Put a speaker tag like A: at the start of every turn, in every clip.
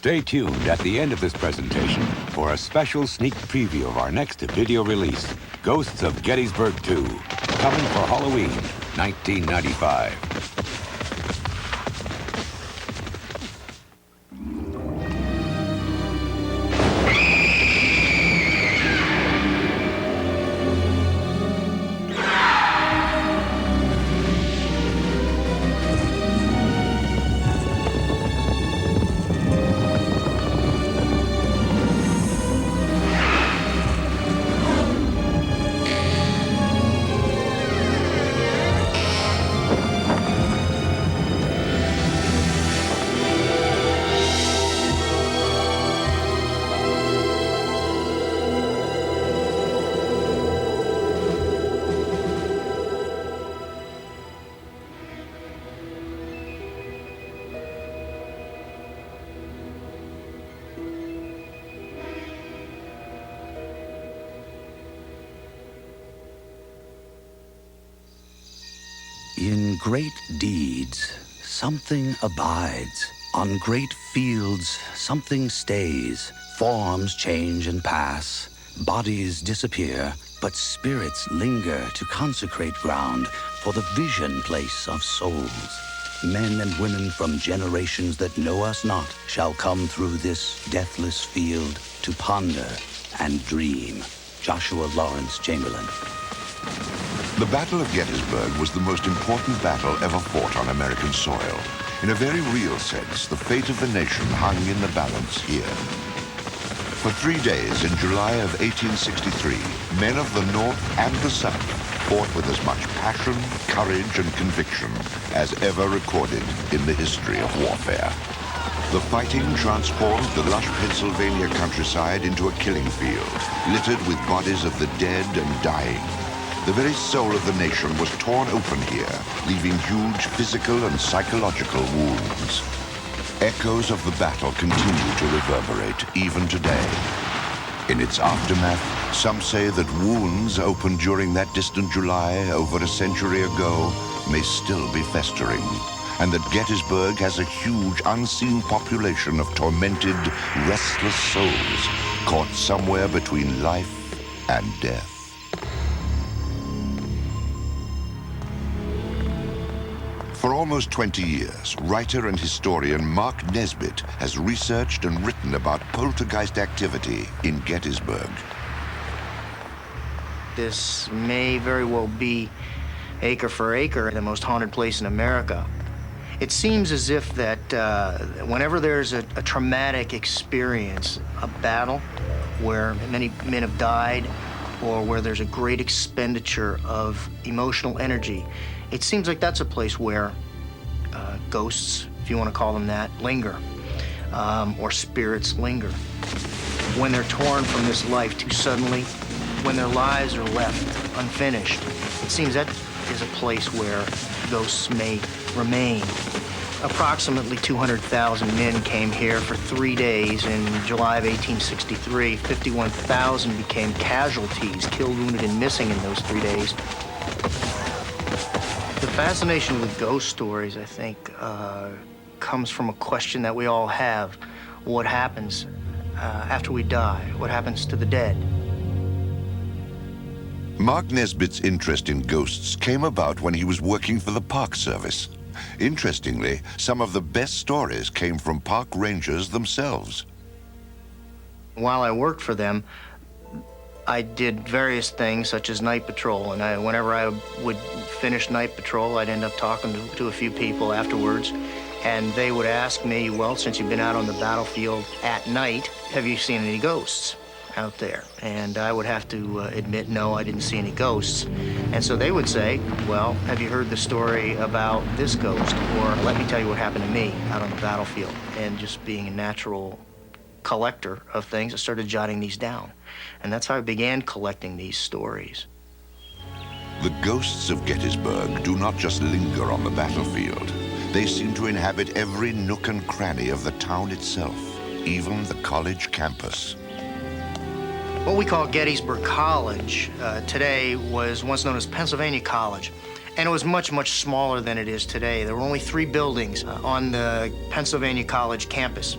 A: Stay tuned at the end of this presentation for a special sneak preview of our next video release, Ghosts of Gettysburg 2, coming for Halloween 1995.
B: In great deeds, something abides. On great fields, something stays. Forms change and pass. Bodies disappear, but spirits linger to consecrate ground for the vision place of souls. Men and women from generations that know us not shall come through this deathless field to ponder and dream. Joshua Lawrence Chamberlain.
C: The Battle of Gettysburg was the most important battle ever fought on American soil. In a very real sense, the fate of the nation hung in the balance here. For 3 days in July of 1863, men of the North and the South fought with as much passion, courage, and conviction as ever recorded in the history of warfare. The fighting transformed the lush Pennsylvania countryside into a killing field, littered with bodies of the dead and dying. The very soul of the nation was torn open here, leaving huge physical and psychological wounds. Echoes of the battle continue to reverberate even today. In its aftermath, some say that wounds opened during that distant July over a century ago may still be festering, and that Gettysburg has a huge unseen population of tormented, restless souls caught somewhere between life and death. For almost 20 years, writer and historian Mark Nesbitt has researched and written about poltergeist activity in Gettysburg.
D: This may very well be, acre for acre, the most haunted place in America. It seems as if that whenever there's a traumatic experience, a battle where many men have died, or where there's a great expenditure of emotional energy, it seems like that's a place where ghosts, if you want to call them that, linger, or spirits linger. When they're torn from this life too suddenly, when their lives are left unfinished, it seems that is a place where ghosts may remain. Approximately 200,000 men came here for 3 days in July of 1863. 51,000 became casualties, killed, wounded, and missing in those 3 days. The fascination with ghost stories, I think, comes from a question that we all have. What happens after we die? What happens to the dead?
C: Mark Nesbitt's interest in ghosts came about when he was working for the Park Service. Interestingly, some of the best stories came from park rangers themselves.
D: While I worked for them, I did various things such as night patrol, and whenever I would finish night patrol, I'd end up talking to a few people afterwards, and they would ask me, well, since you've been out on the battlefield at night, have you seen any ghosts out there? And I would have to admit, no, I didn't see any ghosts. And so they would say, well, have you heard the story about this ghost? Or let me tell you what happened to me out on the battlefield. And just being a natural collector of things, I started jotting these down. And that's how I began collecting these stories.
C: The ghosts of Gettysburg do not just linger on the battlefield. They seem to inhabit every nook and cranny of the town itself, even the college campus.
D: What we call Gettysburg College today was once known as Pennsylvania College. And it was much, much smaller than it is today. There were only 3 buildings on the Pennsylvania College campus.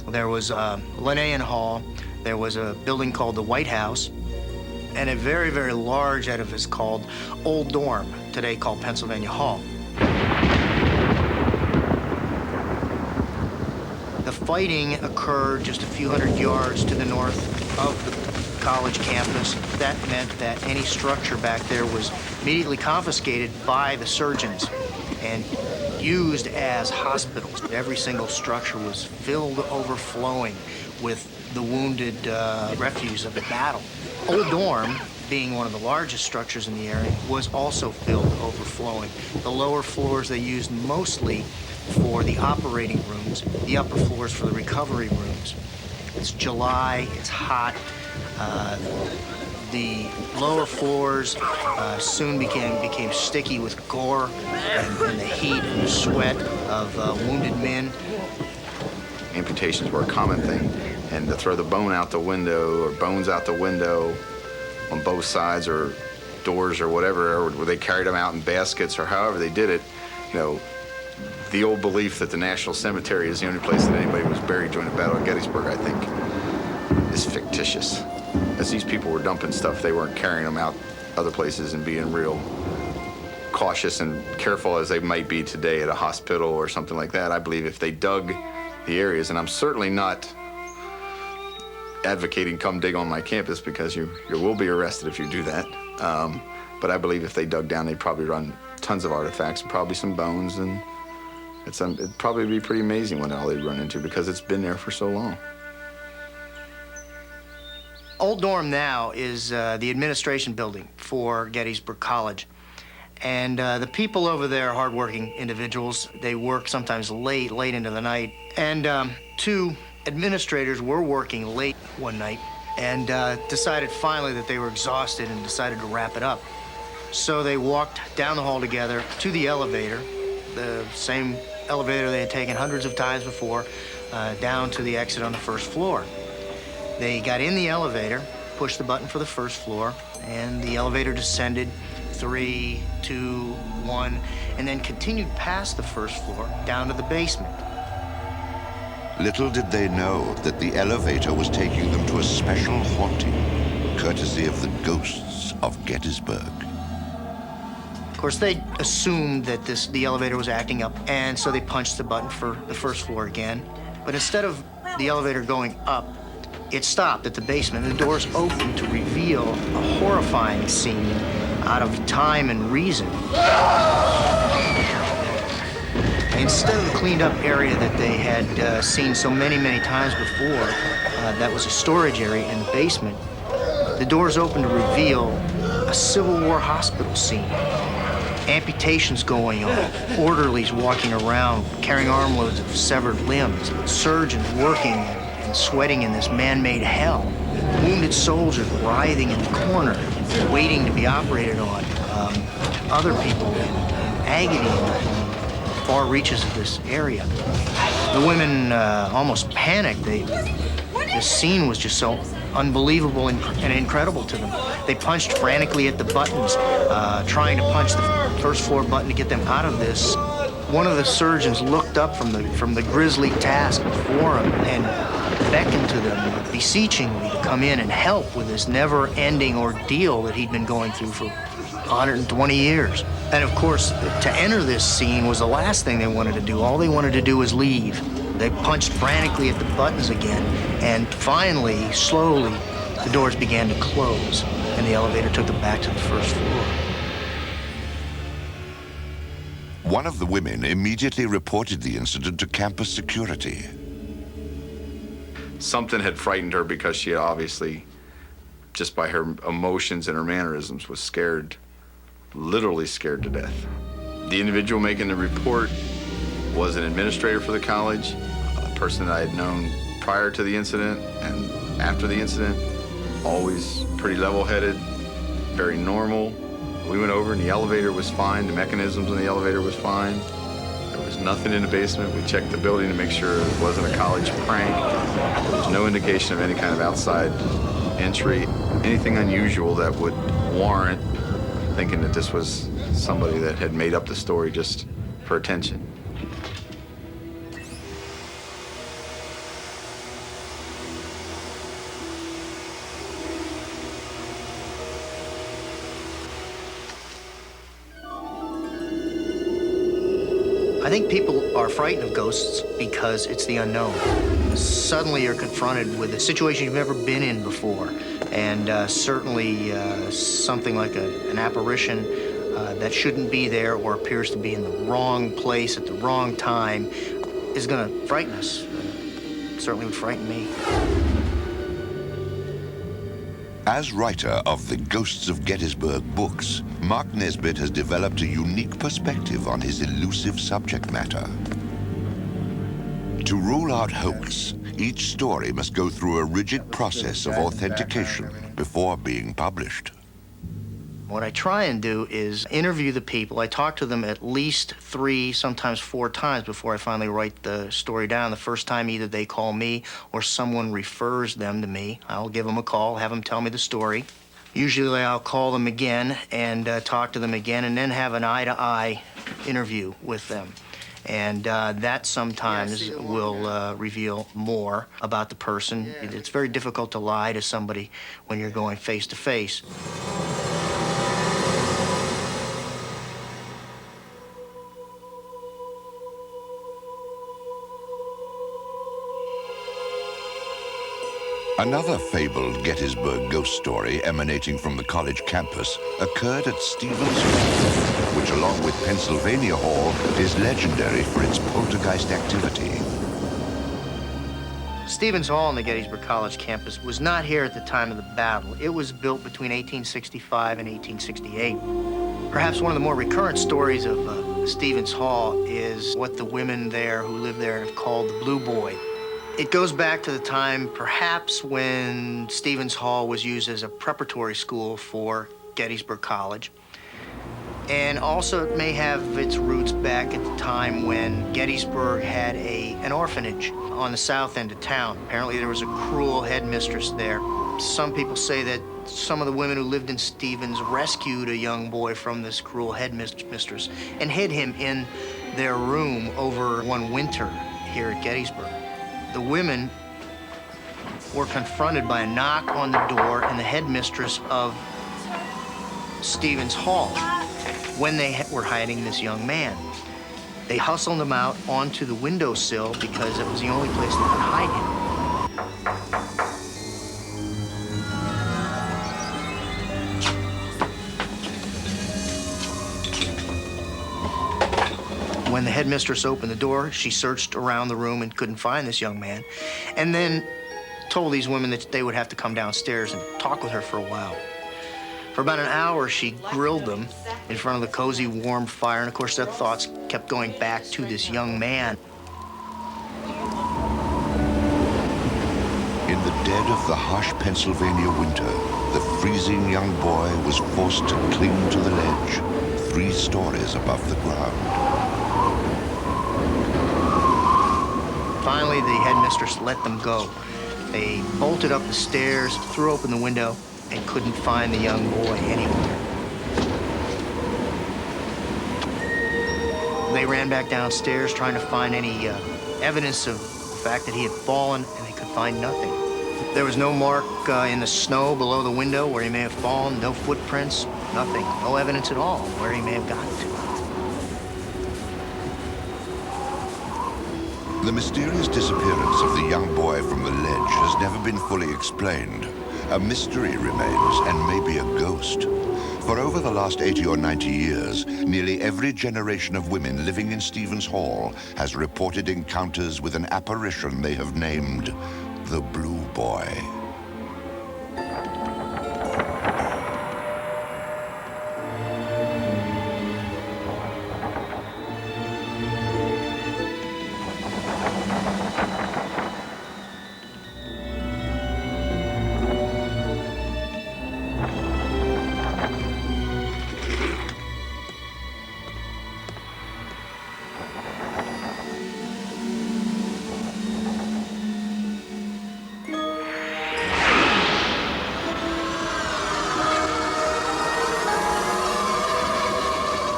D: There was Linnaean Hall. There was a building called the White House, and a very, very large edifice called Old Dorm, today called Pennsylvania Hall. The fighting occurred just a few hundred yards to the north of the college campus. That meant that any structure back there was immediately confiscated by the surgeons and used as hospitals. Every single structure was filled overflowing with the wounded refuse of the battle. Old Dorm, being one of the largest structures in the area, was also filled overflowing. The lower floors they used mostly for the operating rooms, the upper floors for the recovery rooms. It's July, it's hot. The lower floors soon became sticky with gore and the heat and the sweat of wounded men.
E: Amputations were a common thing, and to throw the bone out the window or bones out the window on both sides or doors or whatever, or they carried them out in baskets or however they did it, you know, the old belief that the National Cemetery is the only place that anybody was buried during the Battle of Gettysburg, I think, is fictitious. As these people were dumping stuff, they weren't carrying them out other places and being real cautious and careful as they might be today at a hospital or something like that. I believe if they dug the areas, and I'm certainly not advocating come dig on my campus because you will be arrested if you do that. But I believe if they dug down, they'd probably run tons of artifacts and probably some bones, and it'd probably be pretty amazing what all they'd run into because it's been there for so long.
D: Old Dorm now is the administration building for Gettysburg College. And the people over there are hardworking individuals. They work sometimes late into the night. And two administrators were working late one night and decided finally that they were exhausted and decided to wrap it up. So they walked down the hall together to the elevator, the same elevator they had taken hundreds of times before, down to the exit on the first floor. They got in the elevator, pushed the button for the first floor, and the elevator descended 3, 2, 1, and then continued past the first floor down to the basement.
C: Little did they know that the elevator was taking them to a special haunting, courtesy of the ghosts of Gettysburg.
D: Of course, they assumed that the elevator was acting up, and so they punched the button for the first floor again. But instead of the elevator going up, it stopped at the basement. The doors opened to reveal a horrifying scene out of time and reason. Instead of the cleaned up area that they had seen so many times before, that was a storage area in the basement, the doors opened to reveal a Civil War hospital scene. Amputations going on, orderlies walking around carrying armloads of severed limbs, surgeons working and sweating in this man-made hell, wounded soldiers writhing in the corner, waiting to be operated on, other people in agony in the far reaches of this area. The women almost panicked. This scene was just so unbelievable and incredible to them. They punched frantically at the buttons, trying to punch the first floor button to get them out of this. One of the surgeons looked up from the grisly task before him and beckoned to them beseechingly to come in and help with this never-ending ordeal that he'd been going through for 120 years. And of course, to enter this scene was the last thing they wanted to do. All they wanted to do was leave. They punched frantically at the buttons again, and finally, slowly, the doors began to close, and the elevator took them back to the first floor.
C: One of the women immediately reported the incident to campus security.
E: Something had frightened her because she obviously, just by her emotions and her mannerisms, was scared, literally scared to death. The individual making the report was an administrator for the college, a person that I had known prior to the incident and after the incident, always pretty level-headed, very normal. We went over and the elevator was fine, the mechanisms in the elevator was fine. There was nothing in the basement. We checked the building to make sure it wasn't a college prank. There was no indication of any kind of outside entry, anything unusual that would warrant thinking that this was somebody that had made up the story just for attention.
D: think people are frightened of ghosts because it's the unknown. Suddenly you're confronted with a situation you've never been in before, and certainly something like an apparition that shouldn't be there or appears to be in the wrong place at the wrong time is going to frighten us. Certainly would frighten me.
C: As writer of the Ghosts of Gettysburg books, Mark Nesbitt has developed a unique perspective on his elusive subject matter. To rule out hoax, each story must go through a rigid process of authentication before being published.
D: What I try and do is interview the people. I talk to them at least 3, sometimes 4 times before I finally write the story down. The first time either they call me or someone refers them to me. I'll give them a call, have them tell me the story. Usually I'll call them again and talk to them again and then have an eye-to-eye interview with them. And that sometimes will reveal more about the person. It's very difficult to lie to somebody when you're going face-to-face.
C: Another fabled Gettysburg ghost story emanating from the college campus occurred at Stevens Hall, which, along with Pennsylvania Hall, is legendary for its poltergeist activity.
D: Stevens Hall on the Gettysburg College campus was not here at the time of the battle. It was built between 1865 and 1868. Perhaps one of the more recurrent stories of Stevens Hall is what the women there who live there have called the Blue Boy. It goes back to the time, perhaps, when Stevens Hall was used as a preparatory school for Gettysburg College. And also it may have its roots back at the time when Gettysburg had an orphanage on the south end of town. Apparently there was a cruel headmistress there. Some people say that some of the women who lived in Stevens rescued a young boy from this cruel headmistress and hid him in their room over one winter here at Gettysburg. The women were confronted by a knock on the door and the headmistress of Stevens Hall when they were hiding this young man. They hustled him out onto the windowsill because it was the only place they could hide him. When the headmistress opened the door, she searched around the room and couldn't find this young man, and then told these women that they would have to come downstairs and talk with her for a while. For about an hour, she grilled them in front of the cozy, warm fire, and of course, their thoughts kept going back to this young man.
C: In the dead of the harsh Pennsylvania winter, the freezing young boy was forced to cling to the ledge, 3 stories above the ground.
D: Finally, the headmistress let them go. They bolted up the stairs, threw open the window, and couldn't find the young boy anywhere. They ran back downstairs trying to find any evidence of the fact that he had fallen, and they could find nothing. There was no mark in the snow below the window where he may have fallen, no footprints, nothing, no evidence at all where he may have gotten to.
C: The mysterious disappearance of the young boy from the ledge has never been fully explained. A mystery remains and may be a ghost. For over the last 80 or 90 years, nearly every generation of women living in Stevens Hall has reported encounters with an apparition they have named the Blue Boy.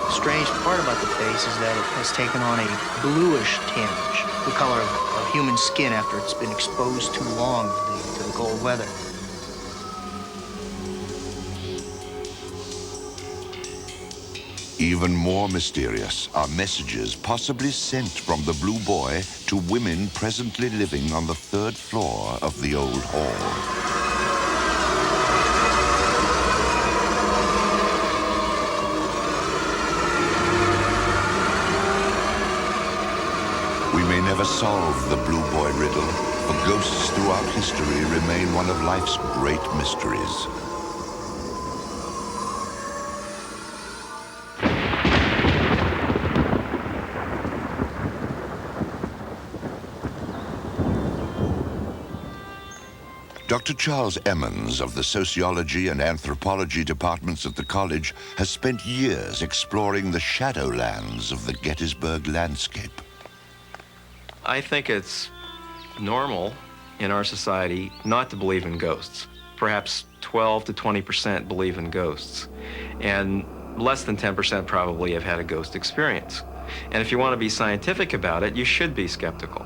D: The strange part about the face is that it has taken on a bluish tinge, the color of human skin after it's been exposed too long to the cold weather.
C: Even more mysterious are messages possibly sent from the Blue Boy to women presently living on the 3rd floor of the old hall. We may never solve the Blue Boy riddle, for ghosts throughout history remain one of life's great mysteries. Dr. Charles Emmons of the Sociology and Anthropology departments at the college has spent years exploring the shadowlands of the Gettysburg landscape.
F: I think it's normal in our society not to believe in ghosts. Perhaps 12 to 20% believe in ghosts, and less than 10% probably have had a ghost experience. And if you want to be scientific about it, you should be skeptical.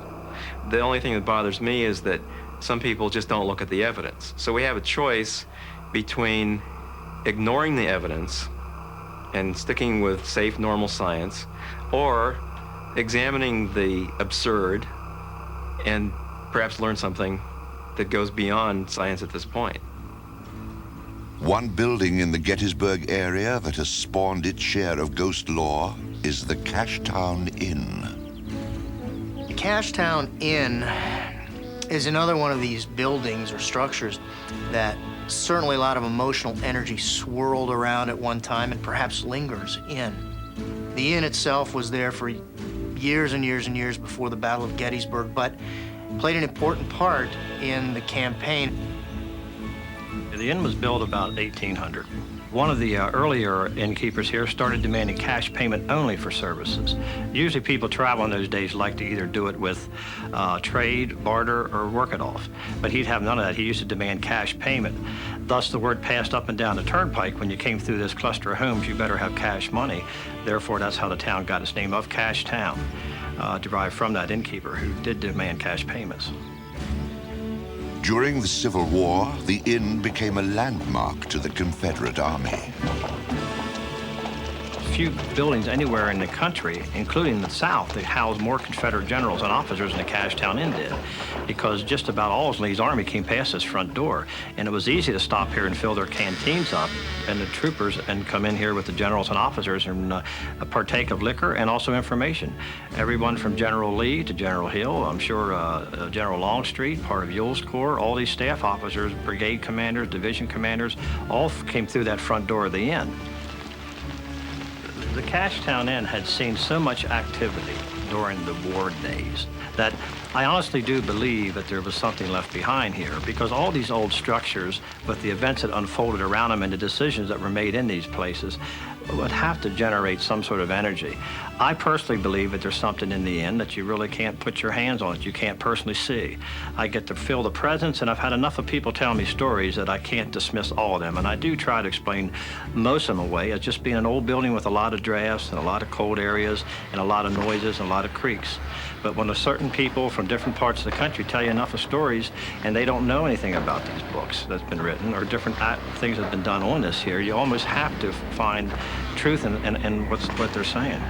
F: The only thing that bothers me is that some people just don't look at the evidence. So we have a choice between ignoring the evidence and sticking with safe, normal science, or examining the absurd and perhaps learn something that goes beyond science at this point.
C: One building in the Gettysburg area that has spawned its share of ghost lore is the Cashtown Inn.
D: The Cashtown Inn is another one of these buildings or structures that certainly a lot of emotional energy swirled around at one time and perhaps lingers in. The inn itself was there for years and years and years before the Battle of Gettysburg, but played an important part in the campaign.
G: The inn was built about 1800. One of the earlier innkeepers here started demanding cash payment only for services. Usually people travel in those days like to either do it with trade, barter, or work it off. But he'd have none of that. He used to demand cash payment. Thus, the word passed up and down the turnpike, when you came through this cluster of homes, you better have cash money. Therefore, that's how the town got its name of Cashtown, derived from that innkeeper who did demand cash payments.
C: During the Civil War, the inn became a landmark to the Confederate Army.
G: Few buildings anywhere in the country, including the South, that housed more Confederate generals and officers than the Cashtown Inn did, because just about all of Lee's army came past this front door, and it was easy to stop here and fill their canteens up, and the troopers, and come in here with the generals and officers and partake of liquor and also information. Everyone from General Lee to General Hill, I'm sure General Longstreet, part of Ewell's Corps, all these staff officers, brigade commanders, division commanders, all came through that front door of the inn. The Cashtown Inn had seen so much activity during the war days that I honestly do believe that there was something left behind here, because all these old structures, with the events that unfolded around them and the decisions that were made in these places, would have to generate some sort of energy. I personally believe that there's something in the inn that you really can't put your hands on, that you can't personally see. I get to feel the presence, and I've had enough of people tell me stories that I can't dismiss all of them, and I do try to explain most of them away as just being an old building with a lot of drafts and a lot of cold areas and a lot of noises and a lot of creaks. But when certain people from different parts of the country tell you enough of stories and they don't know anything about these books that's been written or different things that have been done on this here, you almost have to find truth in what they're saying.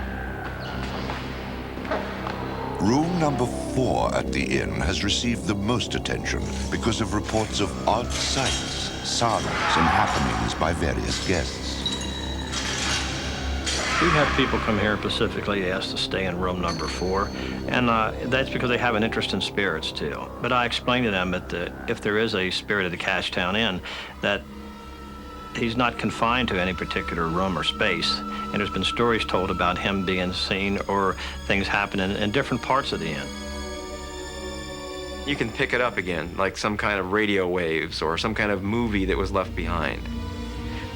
C: Room number 4 at the inn has received the most attention because of reports of odd sights, sounds, and happenings by various guests.
G: We've had people come here specifically asked to stay in room number 4, and that's because they have an interest in spirits too. But I explained to them that if there is a spirit of the Cashtown Inn, that he's not confined to any particular room or space, and there's been stories told about him being seen or things happening in different parts of the inn.
F: You can pick it up again, like some kind of radio waves or some kind of movie that was left behind.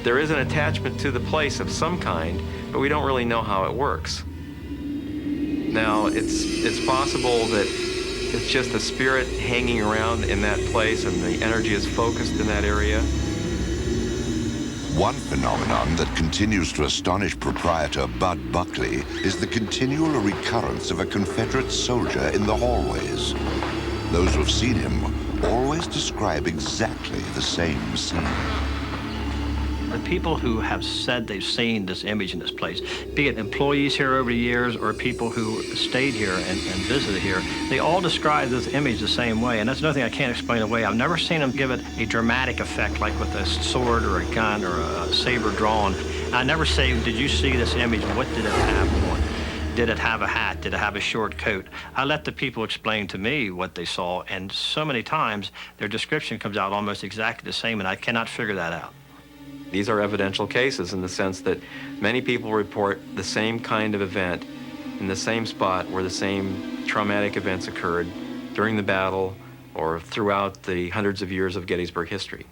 F: There is an attachment to the place of some kind, but we don't really know how it works. Now, it's possible that it's just a spirit hanging around in that place and the energy is focused in that area.
C: One phenomenon that continues to astonish proprietor Bud Buckley is the continual recurrence of a Confederate soldier in the hallways. Those who have seen him always describe exactly the same scene.
G: The people who have said they've seen this image in this place, be it employees here over the years or people who stayed here and visited here, they all describe this image the same way, and that's another thing I can't explain away. I've never seen them give it a dramatic effect like with a sword or a gun or a saber drawn. I never say, did you see this image? What did it have on? Did it have a hat? Did it have a short coat? I let the people explain to me what they saw, and so many times their description comes out almost exactly the same, and I cannot figure that out.
F: These are evidential cases in the sense that many people report the same kind of event in the same spot where the same traumatic events occurred during the battle or throughout the hundreds of years of Gettysburg history.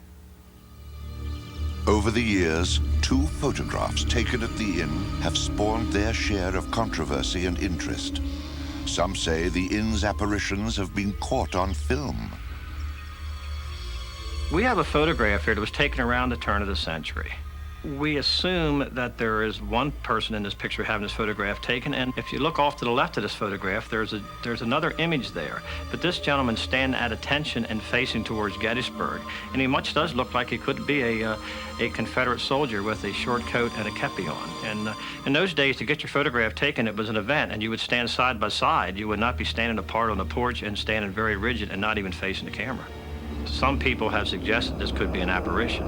C: Over the years, 2 photographs taken at the inn have spawned their share of controversy and interest. Some say the inn's apparitions have been caught on film.
G: We have a photograph here that was taken around the turn of the century. We assume that there is one person in this picture having this photograph taken, and if you look off to the left of this photograph, there's another image there. But this gentleman standing at attention and facing towards Gettysburg, and he much does look like he could be a Confederate soldier with a short coat and a kepi on. And in those days, to get your photograph taken, it was an event, and you would stand side by side. You would not be standing apart on the porch and standing very rigid and not even facing the camera. Some people have suggested this could be an apparition.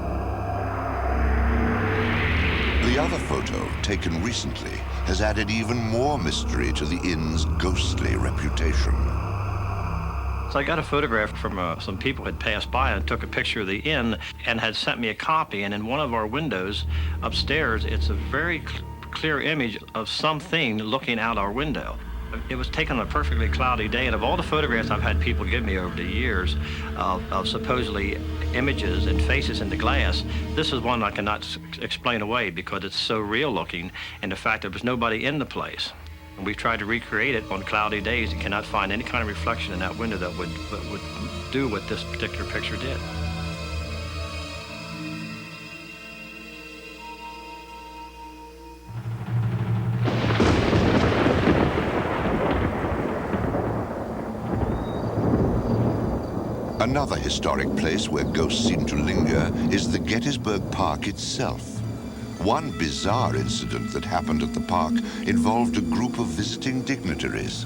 C: The other photo, taken recently, has added even more mystery to the inn's ghostly reputation.
G: So I got a photograph from some people had passed by and took a picture of the inn and had sent me a copy, and in one of our windows upstairs, it's a very clear image of something looking out our window. It was taken on a perfectly cloudy day, and of all the photographs I've had people give me over the years of supposedly images and faces in the glass, this is one I cannot explain away because it's so real looking, and the fact that there was nobody in the place. And we've tried to recreate it on cloudy days and cannot find any kind of reflection in that window that would do what this particular picture did.
C: Another historic place where ghosts seem to linger is the Gettysburg Park itself. One bizarre incident that happened at the park involved a group of visiting dignitaries.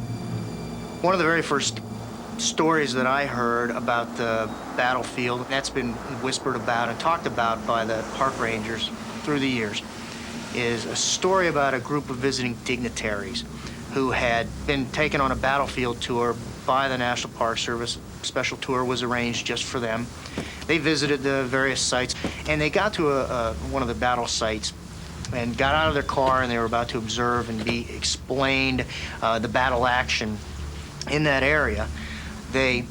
D: One of the very first stories that I heard about the battlefield, that's been whispered about and talked about by the park rangers through the years, is a story about a group of visiting dignitaries who had been taken on a battlefield tour by the National Park Service. Special tour was arranged just for them. They visited the various sites, and they got to one of the battle sites and got out of their car, and they were about to observe and be explained the battle action in that area. They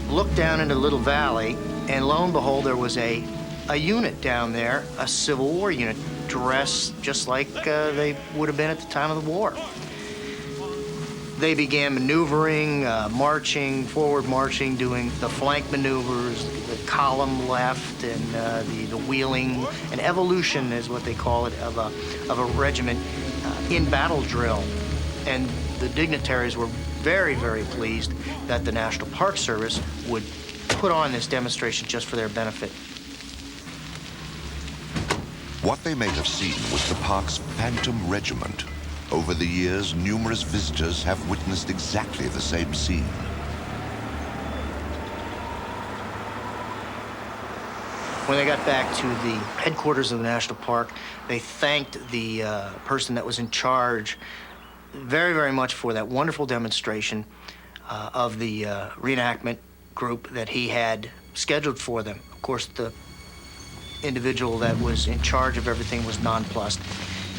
D: looked down into the little valley, and lo and behold, there was a unit down there, a Civil War unit, dressed just like they would have been at the time of the war. They began maneuvering, forward marching, doing the flank maneuvers, the column left, and the wheeling. An evolution is what they call it of a regiment in battle drill. And the dignitaries were very, very pleased that the National Park Service would put on this demonstration just for their benefit.
C: What they may have seen was the park's Phantom Regiment. Over the years, numerous visitors have witnessed exactly the same scene.
D: When they got back to the headquarters of the National Park, they thanked the person that was in charge very, very much for that wonderful demonstration of the reenactment group that he had scheduled for them. Of course, the individual that was in charge of everything was nonplussed.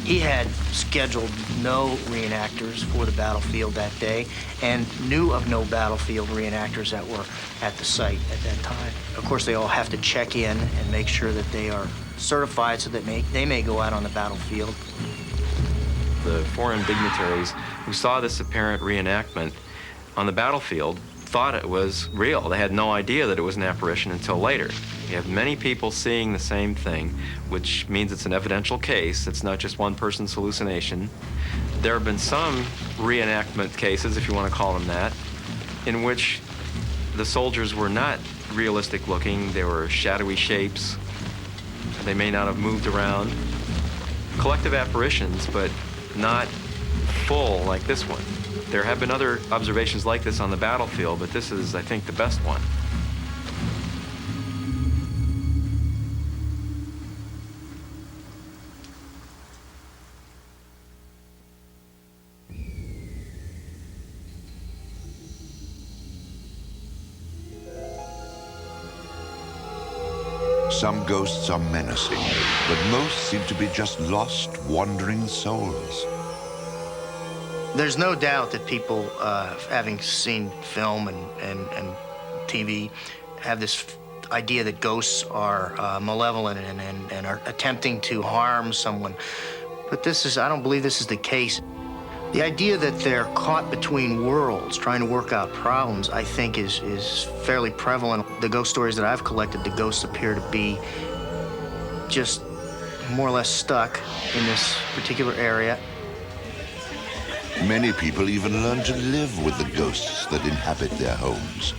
D: He had scheduled no reenactors for the battlefield that day and knew of no battlefield reenactors that were at the site at that time. Of course, they all have to check in and make sure that they are certified so that they may go out on the battlefield.
F: The foreign dignitaries who saw this apparent reenactment on the battlefield thought it was real. They had no idea that it was an apparition until later. You have many people seeing the same thing, which means it's an evidential case. It's not just one person's hallucination. There have been some reenactment cases, if you want to call them that, in which the soldiers were not realistic looking. They were shadowy shapes. They may not have moved around. Collective apparitions, but not full like this one. There have been other observations like this on the battlefield, but this is, I think, the best one.
C: Some ghosts are menacing, but most seem to be just lost, wandering souls.
D: There's no doubt that people, having seen film and TV, have this idea that ghosts are malevolent and are attempting to harm someone. But I don't believe this is the case. The idea that they're caught between worlds trying to work out problems, I think, is fairly prevalent. The ghost stories that I've collected, the ghosts appear to be just more or less stuck in this particular area.
C: Many people even learn to live with the ghosts that inhabit their homes.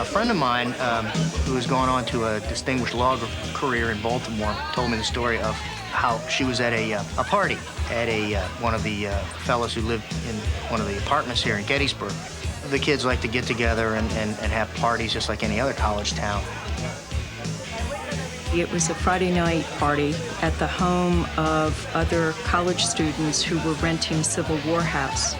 D: A friend of mine who has gone on to a distinguished law career in Baltimore told me the story of how she was at a party at one of the fellows who lived in one of the apartments here in Gettysburg. The kids like to get together and have parties just like any other college town.
H: It was a Friday night party at the home of other college students who were renting a Civil War house.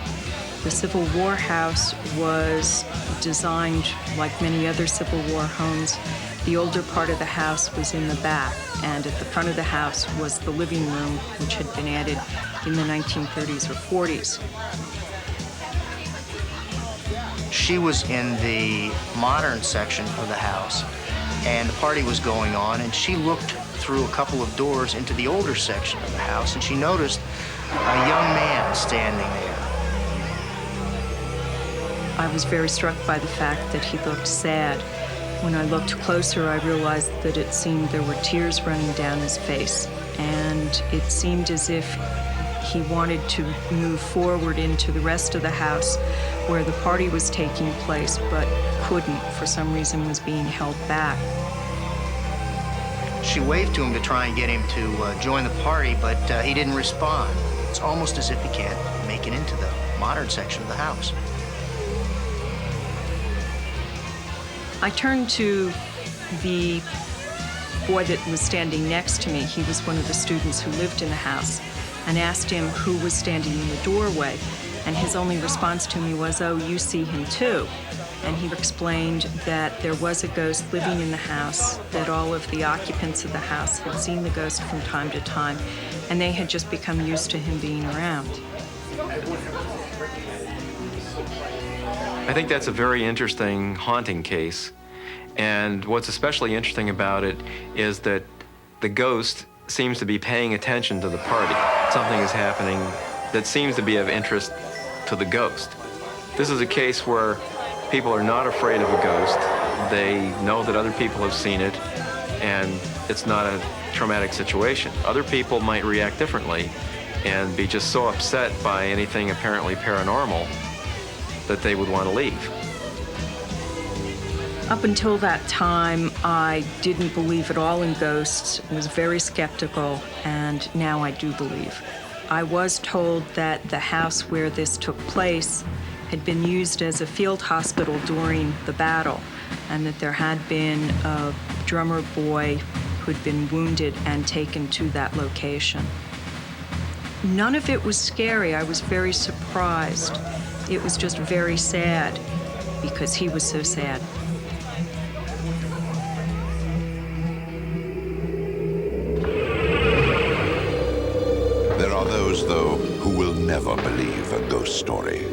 H: The Civil War house was designed like many other Civil War homes. The older part of the house was in the back, and at the front of the house was the living room, which had been added in the 1930s or 40s.
D: She was in the modern section of the house, and the party was going on, and she looked through a couple of doors into the older section of the house, and she noticed a young man standing there.
H: I was very struck by the fact that he looked sad. When I looked closer, I realized that it seemed there were tears running down his face, and it seemed as if he wanted to move forward into the rest of the house where the party was taking place, but couldn't. For some reason, was being held back.
D: She waved to him to try and get him to join the party, but he didn't respond. It's almost as if he can't make it into the modern section of the house.
H: I turned to the boy that was standing next to me. He was one of the students who lived in the house, and asked him who was standing in the doorway. And his only response to me was, "Oh, you see him too." And he explained that there was a ghost living in the house, that all of the occupants of the house had seen the ghost from time to time, and they had just become used to him being around.
F: I think that's a very interesting haunting case. And what's especially interesting about it is that the ghost seems to be paying attention to the party. Something is happening that seems to be of interest to the ghost. This is a case where people are not afraid of a ghost. They know that other people have seen it, and it's not a traumatic situation. Other people might react differently and be just so upset by anything apparently paranormal that they would want to leave.
H: Up until that time, I didn't believe at all in ghosts, was very skeptical, and now I do believe. I was told that the house where this took place had been used as a field hospital during the battle, and that there had been a drummer boy who'd been wounded and taken to that location. None of it was scary. I was very surprised. It was just very sad because he was so sad.
C: There are those, though, who will never believe a ghost story.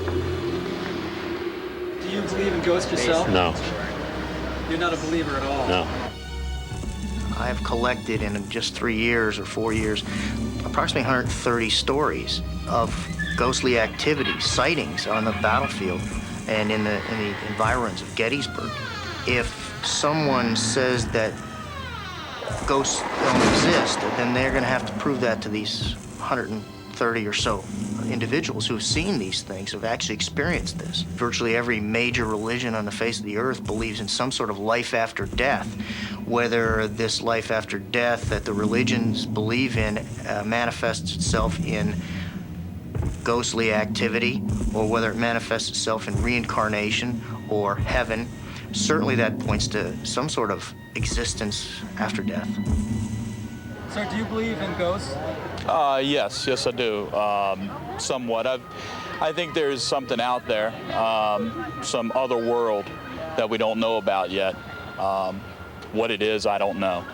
I: Do you believe in ghosts yourself?
J: No.
I: You're not a believer at all?
J: No.
D: I have collected in just 3 years or 4 years approximately 130 stories of ghostly activities, sightings on the battlefield and in the environs of Gettysburg. If someone says that ghosts don't exist, then they're going to have to prove that to these 130 or so individuals who have seen these things, who have actually experienced this. Virtually every major religion on the face of the earth believes in some sort of life after death, whether this life after death that the religions believe in manifests itself in ghostly activity, or whether it manifests itself in reincarnation or heaven. Certainly that points to some sort of existence after death.
I: Sir, do you believe in ghosts?
J: Yes, I do. Somewhat. I think there's something out there, some other world that we don't know about yet. What it is, I don't know.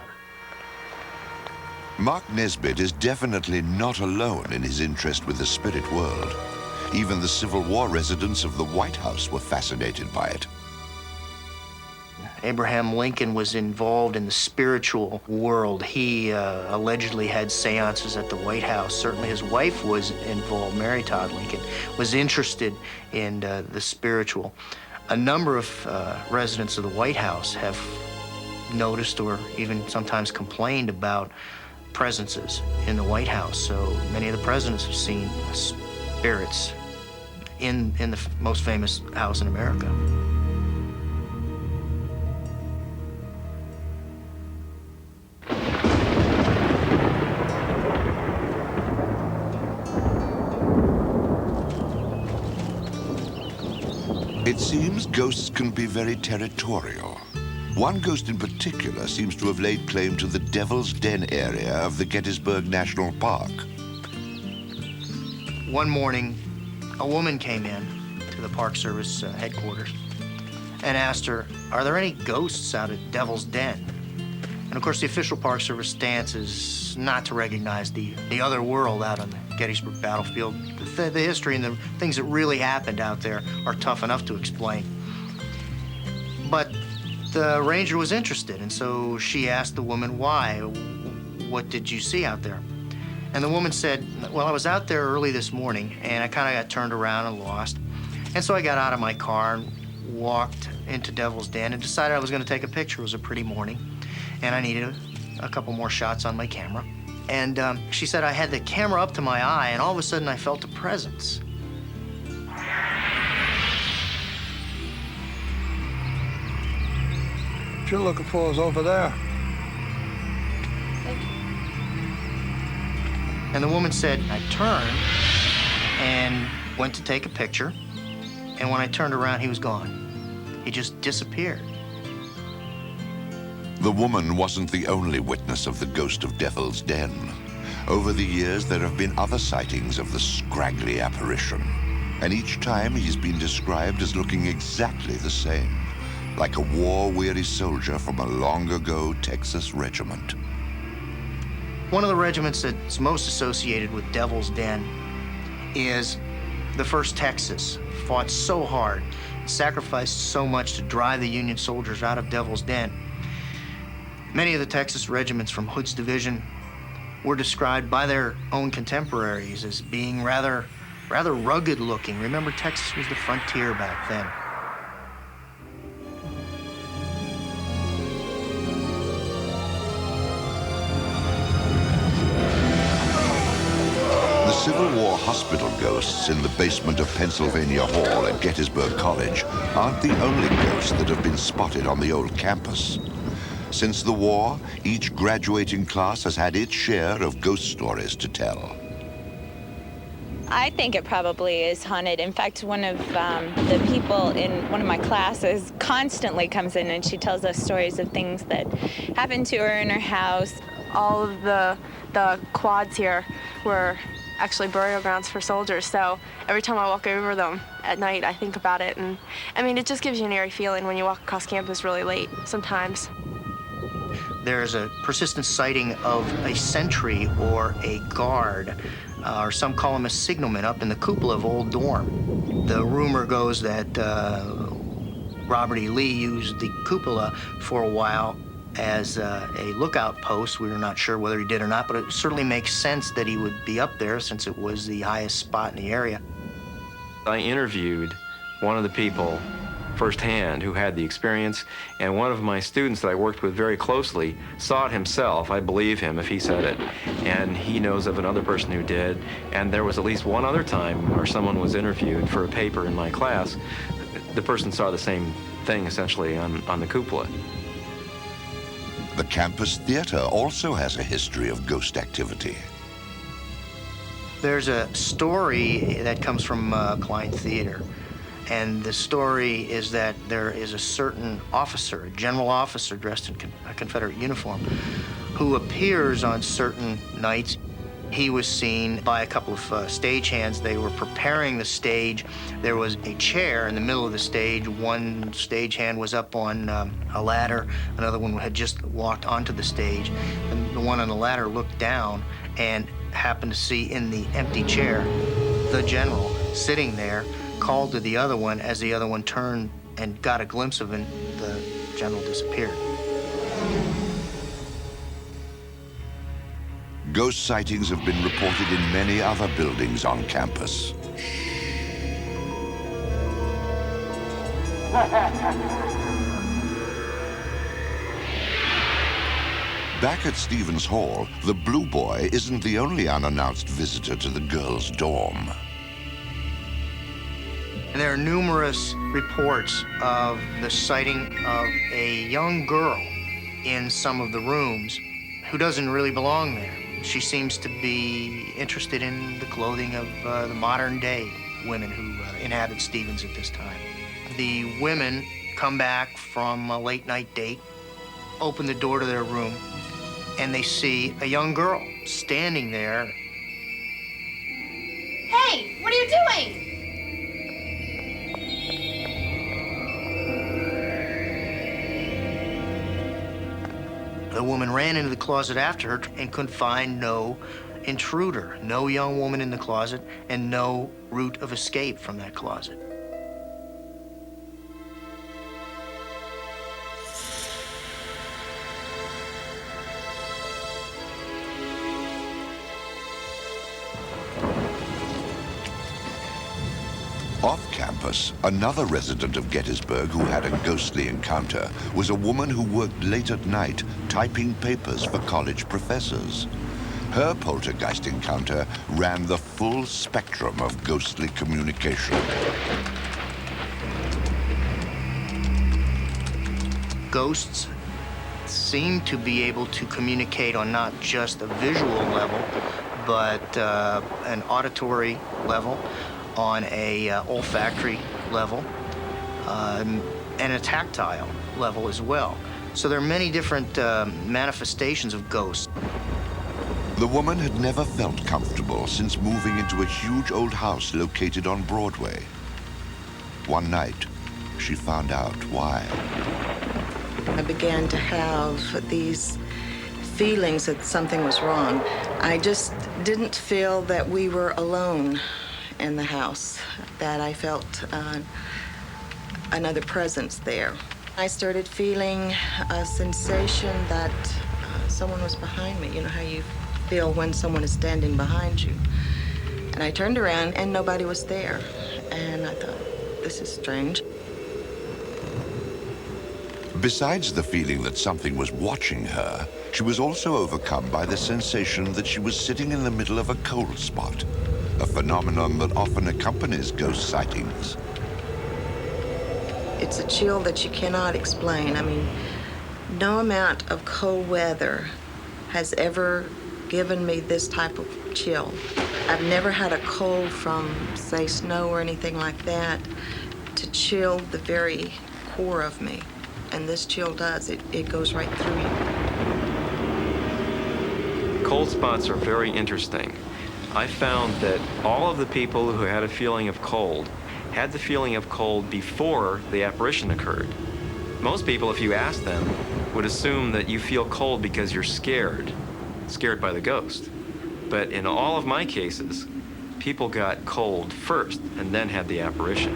C: Mark Nesbitt is definitely not alone in his interest with the spirit world. Even the Civil War residents of the White House were fascinated by it.
D: Abraham Lincoln was involved in the spiritual world. He allegedly had seances at the White House. Certainly his wife was involved, Mary Todd Lincoln, was interested in the spiritual. A number of residents of the White House have noticed or even sometimes complained about presences in the White House. So many of the presidents have seen spirits in the most famous house in America.
C: It seems ghosts can be very territorial. One ghost in particular seems to have laid claim to the Devil's Den area of the Gettysburg National Park.
D: One morning, a woman came in to the Park Service headquarters and asked her, "Are there any ghosts out at Devil's Den?" And of course, the official Park Service stance is not to recognize the other world out on the Gettysburg battlefield. The history and the things that really happened out there are tough enough to explain. But the ranger was interested, and so she asked the woman why. "What did you see out there?" And the woman said, "Well, I was out there early this morning, and I kind of got turned around and lost. And so I got out of my car and walked into Devil's Den and decided I was going to take a picture. It was a pretty morning, and I needed a couple more shots on my camera." And she said, "I had the camera up to my eye, and all of a sudden I felt a presence."
K: What you're looking for is over there.
D: And the woman said, "I turned and went to take a picture, and when I turned around, he was gone. He just disappeared."
C: The woman wasn't the only witness of the ghost of Devil's Den. Over the years, there have been other sightings of the scraggly apparition. And each time, he's been described as looking exactly the same, like a war-weary soldier from a long-ago Texas regiment.
D: One of the regiments that's most associated with Devil's Den is the 1st Texas. Fought so hard, sacrificed so much to drive the Union soldiers out of Devil's Den. Many of the Texas regiments from Hood's division were described by their own contemporaries as being rather rugged looking. Remember, Texas was the frontier back then.
C: The Civil War hospital ghosts in the basement of Pennsylvania Hall at Gettysburg College aren't the only ghosts that have been spotted on the old campus. Since the war, each graduating class has had its share of ghost stories to tell.
L: I think it probably is haunted. In fact, one of the people in one of my classes constantly comes in and she tells us stories of things that happened to her in her house.
M: All of the quads here were actually burial grounds for soldiers, so every time I walk over them at night, I think about it. And I mean, it just gives you an eerie feeling when you walk across campus really late sometimes.
D: There's a persistent sighting of a sentry or a guard, or some call him a signalman, up in the cupola of Old Dorm. The rumor goes that Robert E. Lee used the cupola for a while as a lookout post. We were not sure whether he did or not, but it certainly makes sense that he would be up there since it was the highest spot in the area.
F: I interviewed one of the people firsthand who had the experience, and one of my students that I worked with very closely saw it himself. I believe him if he said it. And he knows of another person who did. And there was at least one other time where someone was interviewed for a paper in my class. The person saw the same thing essentially on the cupola.
C: The campus theater also has a history of ghost activity.
D: There's a story that comes from Klein Theater, and the story is that there is a certain officer, a general officer dressed in a Confederate uniform, who appears on certain nights. He was seen by a couple of stagehands. They were preparing the stage. There was a chair in the middle of the stage. One stagehand was up on a ladder. Another one had just walked onto the stage. And the one on the ladder looked down and happened to see in the empty chair the general sitting there, called to the other one. As the other one turned and got a glimpse of him, the general disappeared.
C: Ghost sightings have been reported in many other buildings on campus. Back at Stevens Hall, the Blue Boy isn't the only unannounced visitor to the girls' dorm.
D: And there are numerous reports of the sighting of a young girl in some of the rooms who doesn't really belong there. She seems to be interested in the clothing of the modern-day women who inhabit Stevens at this time. The women come back from a late-night date, open the door to their room, and they see a young girl standing there.
N: Hey, what are you doing?
D: The woman ran into the closet after her and could find no intruder, no young woman in the closet, and no route of escape from that closet.
C: Off campus, another resident of Gettysburg who had a ghostly encounter was a woman who worked late at night typing papers for college professors. Her poltergeist encounter ran the full spectrum of ghostly communication.
D: Ghosts seem to be able to communicate on not just a visual level, but an auditory level, on a olfactory level, and a tactile level as well. So there are many different manifestations of ghosts.
C: The woman had never felt comfortable since moving into a huge old house located on Broadway. One night, she found out why.
O: I began to have these feelings that something was wrong. I just didn't feel that we were alone in the house, that I felt another presence there. I started feeling a sensation that someone was behind me. You know how you feel when someone is standing behind you. And I turned around and nobody was there. And I thought, this is strange.
C: Besides the feeling that something was watching her, she was also overcome by the sensation that she was sitting in the middle of a cold spot, a phenomenon that often accompanies ghost sightings.
O: It's a chill that you cannot explain. I mean, no amount of cold weather has ever given me this type of chill. I've never had a cold from, say, snow or anything like that to chill the very core of me. And this chill does. It goes right through you.
F: Cold spots are very interesting. I found that all of the people who had a feeling of cold had the feeling of cold before the apparition occurred. Most people, if you ask them, would assume that you feel cold because you're scared by the ghost. But in all of my cases, people got cold first and then had the apparition.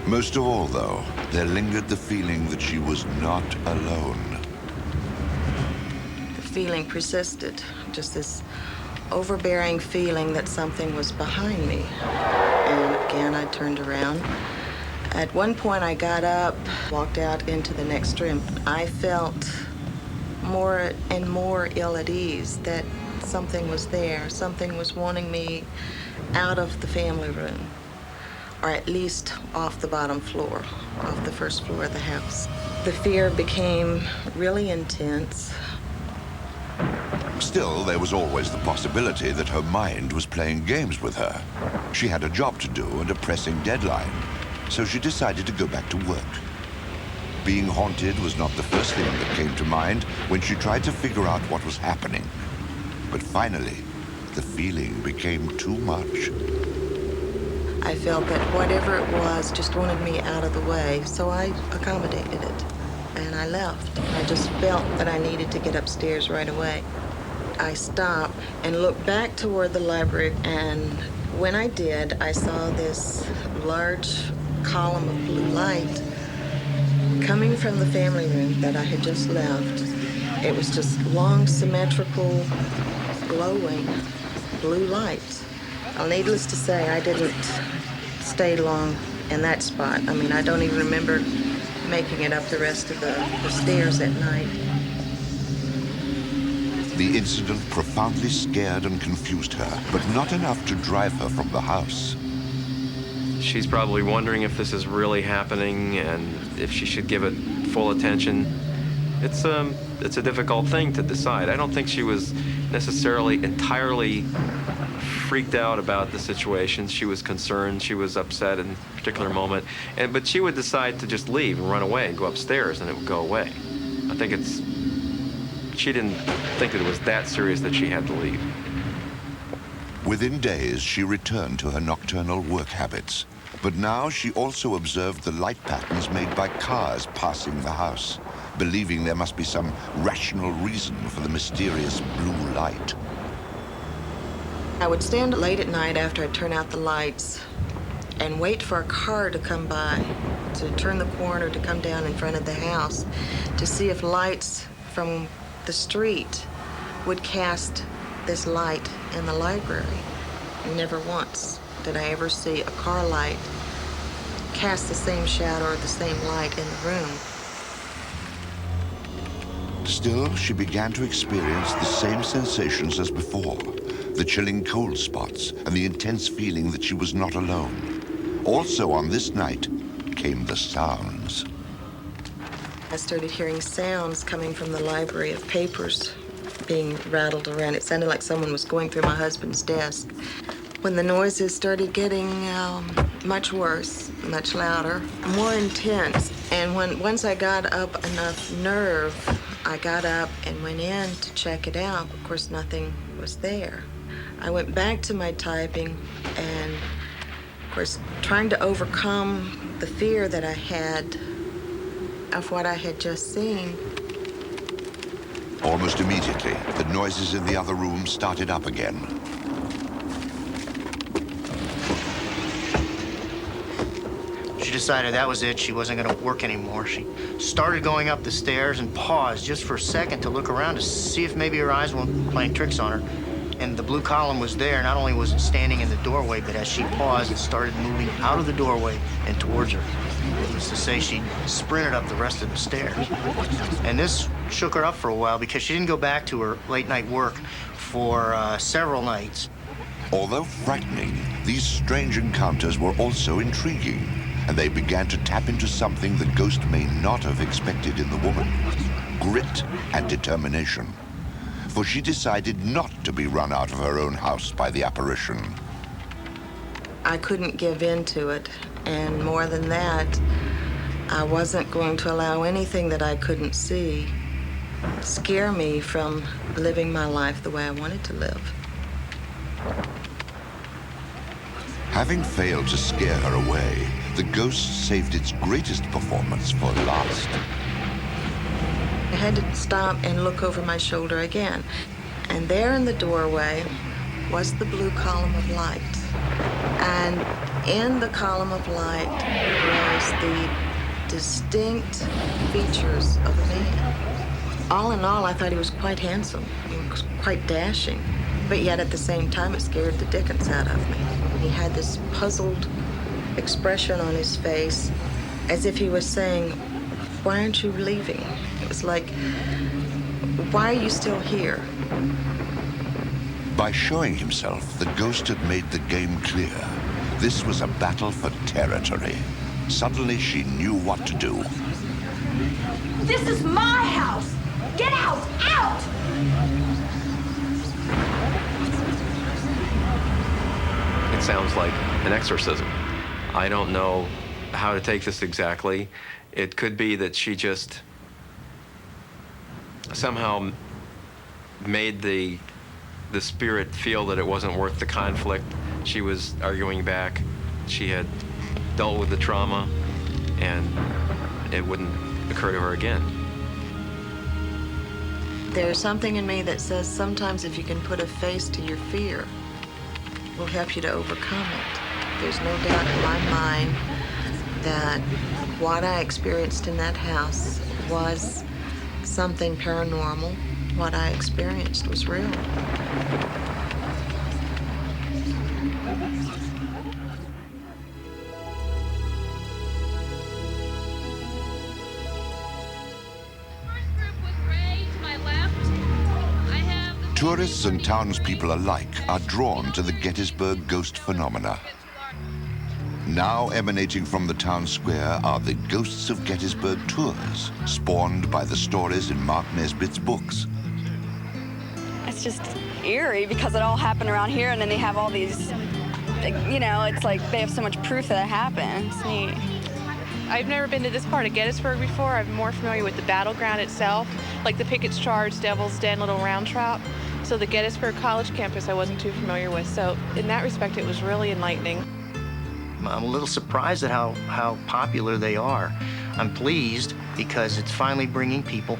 C: Most of all, though, there lingered the feeling that she was not alone.
O: The feeling persisted, just this overbearing feeling that something was behind me. And again, I turned around. At one point, I got up, walked out into the next room. I felt more and more ill at ease, that something was there, something was wanting me out of the family room. or at least off the bottom floor, off the first floor of the house. The fear became really intense.
C: Still, there was always the possibility that her mind was playing games with her. She had a job to do and a pressing deadline, so she decided to go back to work. Being haunted was not the first thing that came to mind when she tried to figure out what was happening. But finally, the feeling became too much.
O: I felt that whatever it was just wanted me out of the way, so I accommodated it, and I left. I just felt that I needed to get upstairs right away. I stopped and looked back toward the library, and when I did, I saw this large column of blue light coming from the family room that I had just left. It was just long, symmetrical, glowing blue light. Well, needless to say, I didn't stay long in that spot. I mean, I don't even remember making it up the rest of the stairs at night.
C: The incident profoundly scared and confused her, but not enough to drive her from the house.
F: She's probably wondering if this is really happening and if she should give it full attention. It's a difficult thing to decide. I don't think she was necessarily entirely freaked out about the situation. She was concerned, she was upset in a particular moment, but she would decide to just leave and run away and go upstairs, and it would go away. I think she didn't think that it was that serious that she had to leave.
C: Within days, she returned to her nocturnal work habits. But now she also observed the light patterns made by cars passing the house, believing there must be some rational reason for the mysterious blue light.
O: I would stand late at night after I'd turn out the lights and wait for a car to come by, to turn the corner, to come down in front of the house, to see if lights from the street would cast this light in the library. Never once did I ever see a car light cast the same shadow or the same light in the room.
C: Still, she began to experience the same sensations as before, the chilling cold spots and the intense feeling that she was not alone. Also on this night came the sounds.
O: I started hearing sounds coming from the library of papers being rattled around. It sounded like someone was going through my husband's desk. When the noises started getting much worse, much louder, more intense, and once I got up enough nerve, I got up and went in to check it out. Of course, nothing was there. I went back to my typing and, of course, trying to overcome the fear that I had of what I had just seen.
C: Almost immediately, the noises in the other room started up again.
D: She decided that was it. She wasn't going to work anymore. She started going up the stairs and paused just for a second to look around to see if maybe her eyes weren't playing tricks on her. And the blue column was there. Not only was it standing in the doorway, but as she paused, it started moving out of the doorway and towards her. Needless to say, she sprinted up the rest of the stairs. And this shook her up for a while because she didn't go back to her late-night work for several nights.
C: Although frightening, these strange encounters were also intriguing, and they began to tap into something the ghost may not have expected in the woman: grit and determination. For she decided not to be run out of her own house by the apparition.
O: I couldn't give in to it, and more than that, I wasn't going to allow anything that I couldn't see scare me from living my life the way I wanted to live.
C: Having failed to scare her away, the ghost saved its greatest performance for last.
O: I had to stop and look over my shoulder again. And there in the doorway was the blue column of light. And in the column of light was the distinct features of a man. All in all, I thought he was quite handsome. He was quite dashing. But yet at the same time, it scared the dickens out of me. He had this puzzled expression on his face, as if he was saying, "Why aren't you leaving?" It was like, "Why are you still here?"
C: By showing himself, the ghost had made the game clear. This was a battle for territory. Suddenly, she knew what to do.
N: This is my house! Get out! Out!
F: It sounds like an exorcism. I don't know how to take this exactly. It could be that she just somehow made the spirit feel that it wasn't worth the conflict. She was arguing back. She had dealt with the trauma, and it wouldn't occur to her again.
O: There's something in me that says sometimes if you can put a face to your fear, it will help you to overcome it. There's no doubt in my mind that what I experienced in that house was something paranormal. What I experienced was real.
C: Tourists and townspeople alike are drawn to the Gettysburg ghost phenomena. Now emanating from the town square are the Ghosts of Gettysburg tours, spawned by the stories in Mark Nesbitt's books.
P: It's just eerie because it all happened around here, and then they have all these, you know, it's like they have so much proof that it happened. It's neat.
M: I've never been to this part of Gettysburg before. I'm more familiar with the battleground itself, like the Pickett's Charge, Devil's Den, Little Round Trap. So the Gettysburg College campus I wasn't too familiar with. So in that respect, it was really enlightening.
D: I'm a little surprised at how popular they are. I'm pleased because it's finally bringing people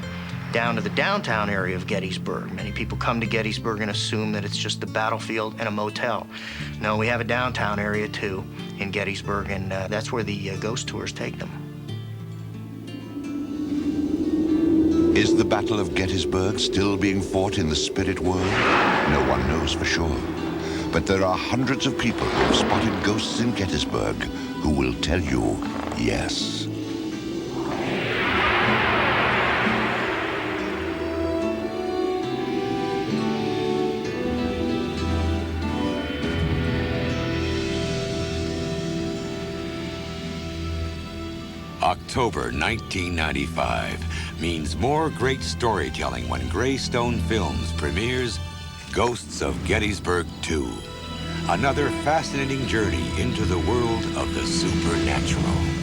D: down to the downtown area of Gettysburg. Many people come to Gettysburg and assume that it's just a battlefield and a motel. No, we have a downtown area too in Gettysburg, and that's where the ghost tours take them.
C: Is the Battle of Gettysburg still being fought in the spirit world? No one knows for sure. But there are hundreds of people who have spotted ghosts in Gettysburg who will tell you yes.
A: October 1995 means more great storytelling when Greystone Films premieres Ghosts of Gettysburg 2. Another fascinating journey into the world of the supernatural.